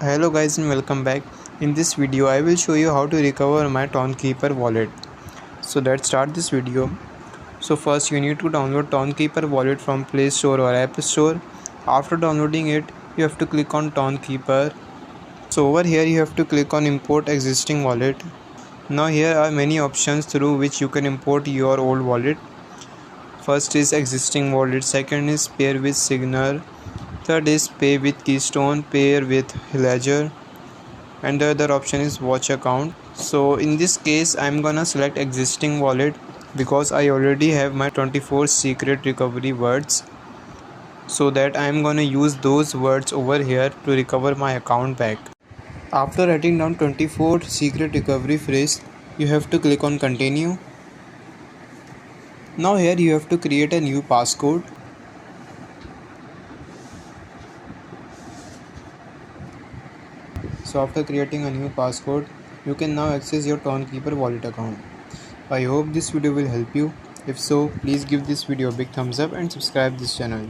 Hello guys and welcome back. In this video I will show you how to recover my Tonkeeper wallet. So let's start this video. So first you need to download Tonkeeper wallet from Play Store or App Store. After downloading it, you have to click on Tonkeeper. So over here you have to click on import existing wallet. Now here are many options through which you can import your old wallet. First is existing wallet, second is pair with Signal, third is pay with Keystone, pair with Ledger, and the other option is watch account. So in this case I'm gonna select existing wallet because I already have my 24 secret recovery words, so that I'm gonna use those words over here to recover my account back. After writing down 24 secret recovery phrase, you have to click on continue. Now here you have to create a new passcode. So after creating a new passcode, you can now access your Tonkeeper wallet account. I hope this video will help you. If so, please give this video a big thumbs up and subscribe this channel.